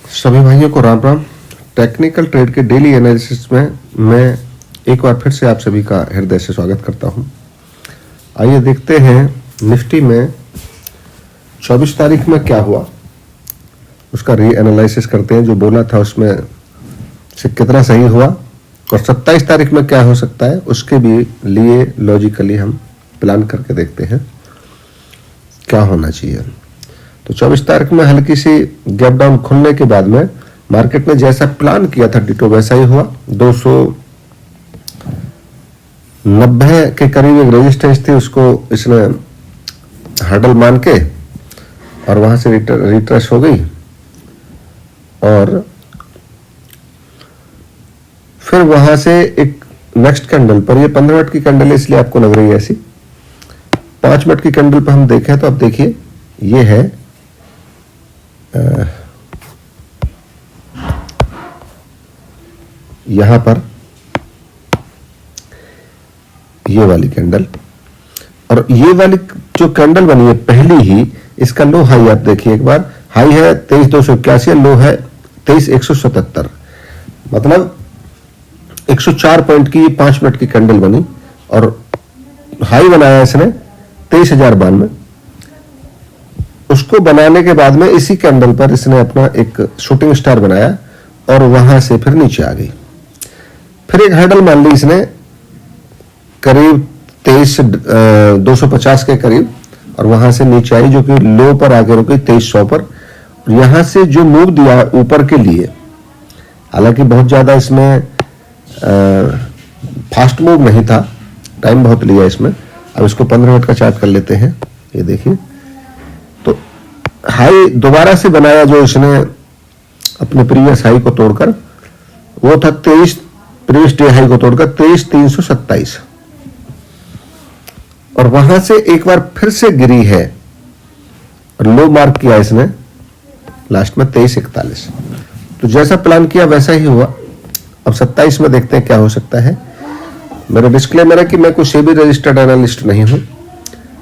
सभी भाइयों को राम राम। टेक्निकल ट्रेड के डेली एनालिसिस में मैं एक बार फिर से आप सभी का हृदय से स्वागत करता हूं। आइए देखते हैं निफ्टी में 24 तारीख में क्या हुआ, उसका री एनालिसिस करते हैं। जो बोला था उसमें से कितना सही हुआ और 27 तारीख में क्या हो सकता है, उसके भी लिए लॉजिकली हम प्लान करके देखते हैं क्या होना चाहिए। तो 24 तारीख में हल्की सी गैप डाउन खुलने के बाद में मार्केट ने जैसा प्लान किया था डिटो वैसा ही हुआ। 290 के करीब एक रेजिस्टेंस थी, उसको इसने हर्डल मान के और वहां से रिट्रेस हो गई और फिर वहां से एक नेक्स्ट कैंडल पर, ये 15 मिनट की कैंडल है इसलिए आपको लग रही है ऐसी। 5 मिनट की कैंडल पर हम देखें तो अब देखिए ये है यहां पर ये वाली कैंडल और ये वाली जो कैंडल बनी है पहली ही, इसका लो हाई आप देखिए एक बार। हाई है 23,281, लो है 23,177, मतलब 104 पॉइंट की 5 मिनट की कैंडल बनी और हाई बनाया इसने 23,092। उसको बनाने के बाद में इसी कैंडल पर इसने अपना एक शूटिंग स्टार बनाया और वहां से फिर नीचे आ गई। फिर एक हर्डल मान ली इसने करीब 23,250 के करीब और वहां से नीचे आई, जो कि लो पर आके रुकी 2300 पर। यहां से जो मूव दिया ऊपर के लिए, हालांकि बहुत ज्यादा इसमें फास्ट मूव नहीं था, टाइम बहुत लिया इसमें। अब इसको 15 मिनट का चार्ट कर लेते हैं। ये देखिए तो हाई दोबारा से बनाया जो इसने अपने प्रीवियस हाई को तोड़कर, वो था प्रीवियस डे हाई को तोड़कर 23,327 और वहां से एक बार फिर से गिरी है और लो मार्क किया इसने लास्ट में 23,41। तो जैसा प्लान किया वैसा ही हुआ। अब 27 में देखते हैं क्या हो सकता है। मेरा डिस्क्लेमर है कि मैं कोई सेबी रजिस्टर्ड एनालिस्ट नहीं हूं,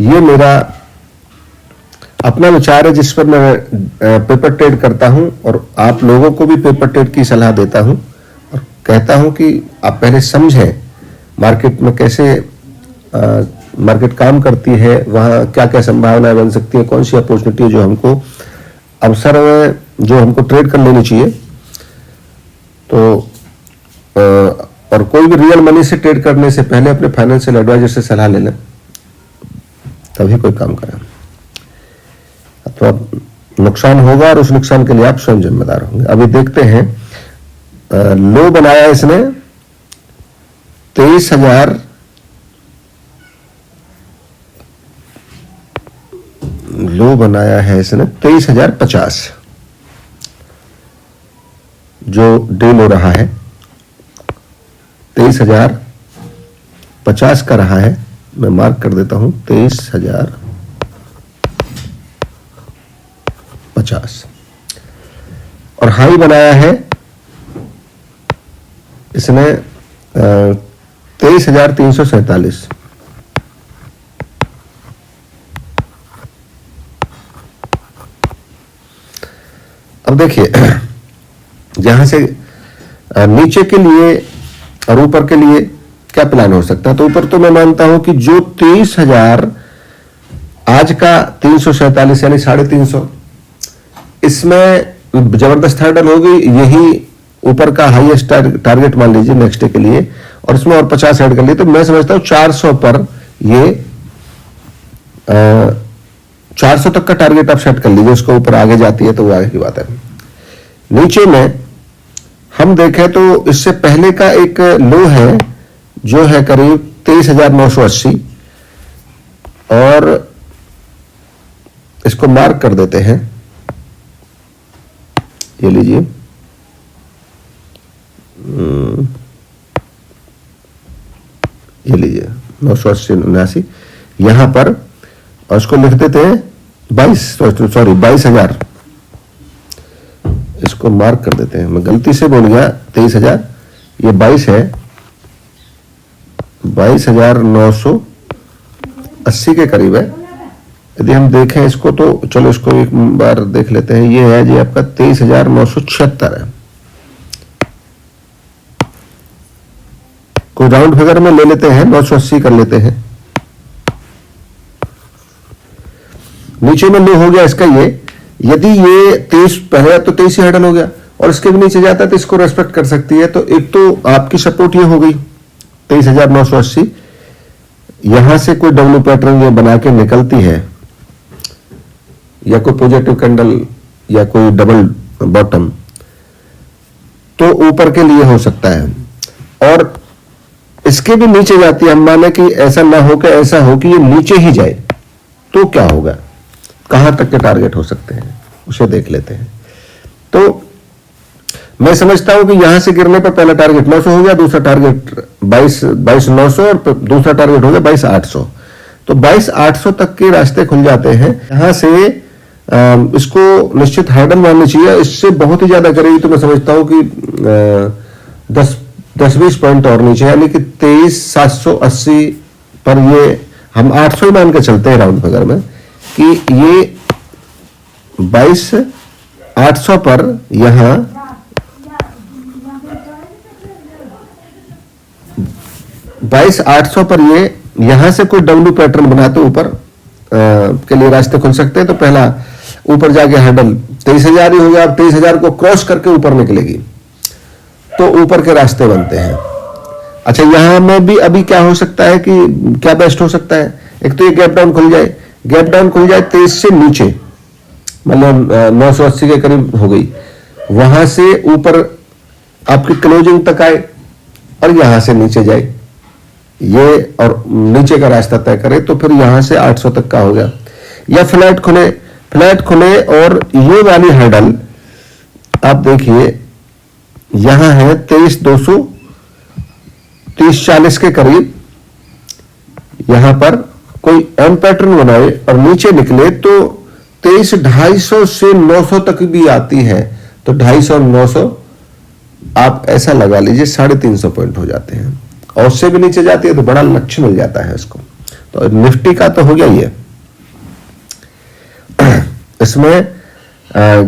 ये मेरा अपना विचार है जिस पर मैं पेपर ट्रेड करता हूं और आप लोगों को भी पेपर ट्रेड की सलाह देता हूं और कहता हूं कि आप पहले समझें मार्केट में कैसे मार्केट काम करती है, वहां क्या क्या संभावनाएं बन सकती है, कौन सी अपॉर्चुनिटी जो हमको अवसर में जो हमको ट्रेड कर लेनी चाहिए। तो और कोई भी रियल मनी से ट्रेड करने से पहले अपने फाइनेंशियल एडवाइजर से सलाह ले लें, तभी कोई काम करें। तो अब नुकसान होगा और उस नुकसान के लिए आप स्वयं जिम्मेदार होंगे। अभी देखते हैं लो बनाया इसने 23,000, लो बनाया है इसने 23,050, जो डे लो रहा है 23,050 का रहा है। मैं मार्क कर देता हूं 23,050 और हाई बनाया है इसने 23,347। अब देखिए यहां से नीचे के लिए और ऊपर के लिए क्या प्लान हो सकता है। तो ऊपर तो मैं मानता हूं कि जो 23,000 आज का 347 यानी 350, इसमें जबरदस्त हर्डल होगी। यही ऊपर का हाईएस्ट टारगेट मान लीजिए नेक्स्ट डे के लिए और इसमें और 50 ऐड कर लिए तो मैं समझता हूं 400 पर ये 400 तक का टारगेट आप सेट कर लीजिए। उसको ऊपर आगे जाती है तो वो आगे की बात है। नीचे में हम देखें तो इससे पहले का एक लो है जो है करीब 23,980 और इसको मार्क कर देते हैं। ये लीजिए ये लीजिए 980-79 यहां पर, और इसको लिख देते हैं 22,000। इसको मार्क कर देते हैं, मैं गलती से बोल गया 23,000, ये 22 है, 22,980 के करीब है। यदि हम देखें इसको तो चलो इसको एक बार देख लेते हैं। ये है जी आपका 23,976 है। कोई राउंड फिगर में ले लेते हैं, 980 कर लेते हैं। नीचे में लो हो गया इसका ये। यदि ये 23 पहले तो 23 ही हैंडल हो गया और इसके भी नीचे जाता है तो इसको रेस्पेक्ट कर सकती है। तो एक तो आपकी सपोर्ट ये हो गई 23,980। यहां से कोई डब्ल्यू पैटर्न ये बना के निकलती है या कोई पॉजिटिव कैंडल या कोई डबल बॉटम, तो ऊपर के लिए हो सकता है। और इसके भी नीचे जाती है, हम माने कि ऐसा ना हो कि ऐसा हो कि ये नीचे ही जाए, तो क्या होगा, कहां तक के टारगेट हो सकते हैं उसे देख लेते हैं। तो मैं समझता हूं कि यहां से गिरने पर पहला टारगेट 900 हो गया, दूसरा टारगेट 22,900 और दूसरा टारगेट हो गया 22,800। तो 22,800 तक के रास्ते खुल जाते हैं। यहां से इसको निश्चित हैंडल माननी चाहिए। इससे बहुत ही ज्यादा करेगी तो मैं समझता हूं कि 10-20 पॉइंट और नीचे, यानी कि 23,780 पर ये हम 800 ही मान के चलते हैं राउंड फिगर में कि ये 22,800 पर यहां 22,800 पर ये यहां से कोई डब्ल्यू पैटर्न बनाते ऊपर के लिए रास्ते खुल सकते हैं। तो पहला ऊपर जाके हैंडल 23,000 ही हो गया। अब 23,000 को क्रॉस करके ऊपर निकलेगी तो ऊपर के रास्ते बनते हैं। अच्छा, यहां में भी अभी क्या हो सकता है कि क्या बेस्ट हो सकता है, एक तो ये गैप डाउन खुल जाए, गैप डाउन खुल जाए 23 से नीचे, मतलब 980 के करीब हो गई, वहां से ऊपर आपकी क्लोजिंग तक आए और यहां से नीचे जाए ये और नीचे का रास्ता तय करे, तो फिर यहां से 800 तक का हो गया। या फ्लैट खुले और ये वाली हैंडल आप देखिए यहां है 23,200, 30-40 के करीब। यहां पर कोई एम पैटर्न बनाए और नीचे निकले तो 23,250 से 900 तक भी आती है। तो 250 और 900 आप ऐसा लगा लीजिए 350 पॉइंट हो जाते हैं। और उससे भी नीचे जाती है तो बड़ा लक्ष्य मिल जाता है इसको। तो निफ्टी का तो हो गया ये। इसमें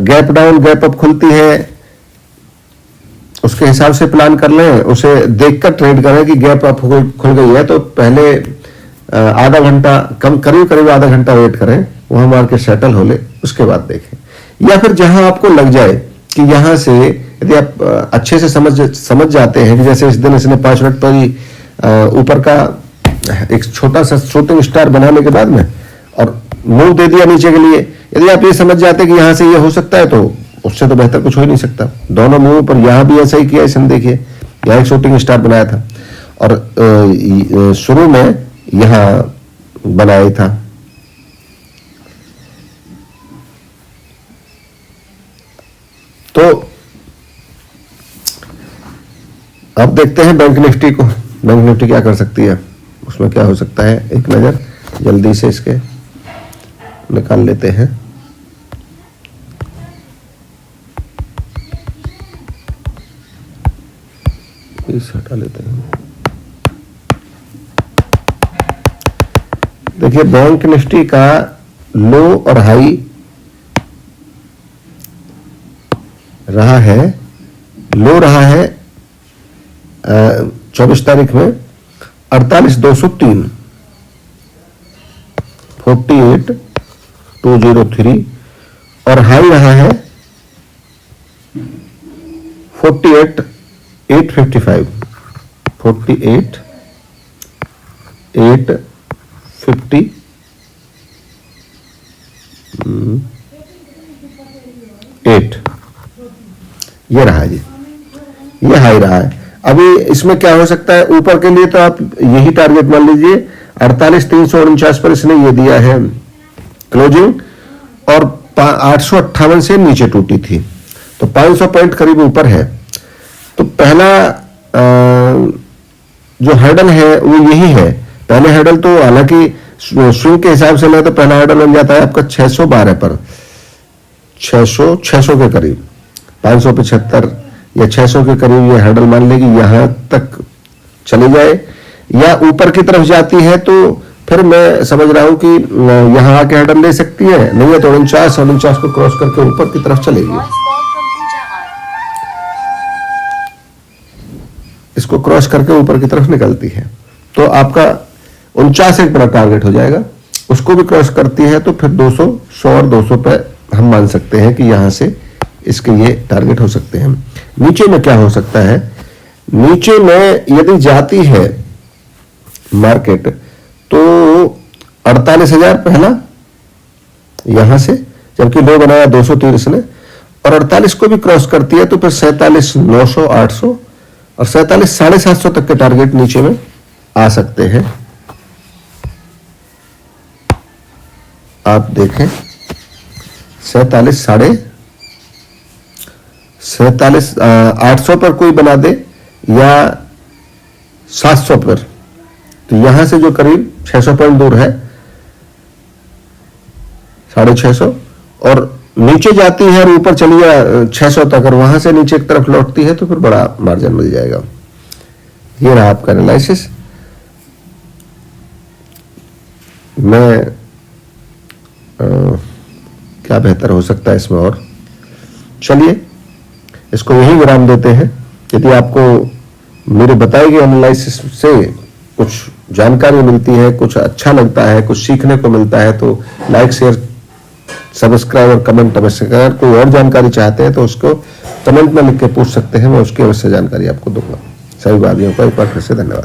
गैप डाउन गैप अप खुलती है, उसके हिसाब से प्लान कर लें, उसे देखकर ट्रेड करें कि गैप अप खुल गई है तो पहले आधा घंटा करीब आधा घंटा वेट करें, वहां मार्केट सेटल हो ले, उसके बाद देखें। या फिर जहां आपको लग जाए कि यहां से यदि आप अच्छे से समझ जाते हैं कि जैसे इस दिन इसने 5 मिनट पर ही ऊपर का एक छोटा सा शूटिंग स्टार बनाने के बाद में और मूव दे दिया नीचे के लिए, यदि आप ये समझ जाते हैं कि यहां से ये हो सकता है तो उससे तो बेहतर कुछ हो ही नहीं सकता। दोनों मूव पर यहां भी ऐसा ही किया, इसने देखिए यहां एक शूटिंग स्टार बनाया था और शुरू में यहां बनाया था। तो अब देखते हैं बैंक निफ्टी को, बैंक निफ्टी क्या कर सकती है, उसमें क्या हो सकता है, एक नजर जल्दी से इसके निकाल लेते हैं। इस हटा लेते हैं। देखिए बैंक निफ्टी का लो और हाई रहा है, लो रहा है 24 तारीख में 48,203, 48,203 और हाई रहा है 48,855, 48,858 ये रहा जी, ये हाई रहा है। अभी इसमें क्या हो सकता है, ऊपर के लिए तो आप यही टारगेट मान लीजिए 48,349 पर इसने ये दिया है क्लोजिंग और 858 से नीचे टूटी थी तो 500 पॉइंट करीब ऊपर है। तो पहला जो हर्डल है वो यही है। पहले हर्डल तो हालांकि स्विंग के हिसाब से ले तो पहला हर्डल बन जाता है आपका 612 पर, 600 के करीब, 575 या 600 के करीब ये हर्डल मान लेगी, यहां तक चली जाए या ऊपर की तरफ जाती है तो फिर मैं समझ रहा हूं कि यहां आके हर्डल ले सकती है, नहीं है तो 49 को क्रॉस करके ऊपर की तरफ चलेगी। इसको क्रॉस करके ऊपर की तरफ निकलती है तो आपका 49 एक बड़ा टारगेट हो जाएगा। उसको भी क्रॉस करती है तो फिर 200, 100 और 200 पे हम मान सकते हैं कि यहां से इसके ये टारगेट हो सकते हैं। नीचे में क्या हो सकता है, नीचे में यदि जाती है मार्केट तो 48,000 पहला यहां से, जबकि लो बनाया 230 ने, और 48 को भी क्रॉस करती है तो फिर 47,900, 800 और 47,750 तक के टारगेट नीचे में आ सकते हैं। आप देखें 800 पर कोई बना दे या 700 पर, तो यहां से जो करीब 600 पॉइंट दूर है, 650, और नीचे जाती है और ऊपर चली जाए 600 तक और वहां से नीचे की तरफ लौटती है तो फिर बड़ा मार्जिन मिल जाएगा। ये रहा आपका एनालिसिस। मैं क्या बेहतर हो सकता है इसमें, और चलिए इसको यही विराम देते हैं। यदि आपको मेरे बताए गए एनालिसिस से कुछ जानकारी मिलती है, कुछ अच्छा लगता है, कुछ सीखने को मिलता है तो लाइक, शेयर, सब्सक्राइब और कमेंट अवश्य करें। अगर कोई और जानकारी चाहते हैं तो उसको कमेंट में लिख के पूछ सकते हैं, मैं उसकी अवश्य जानकारी आपको दूंगा। सभी भाइयों का एक बार फिर से धन्यवाद।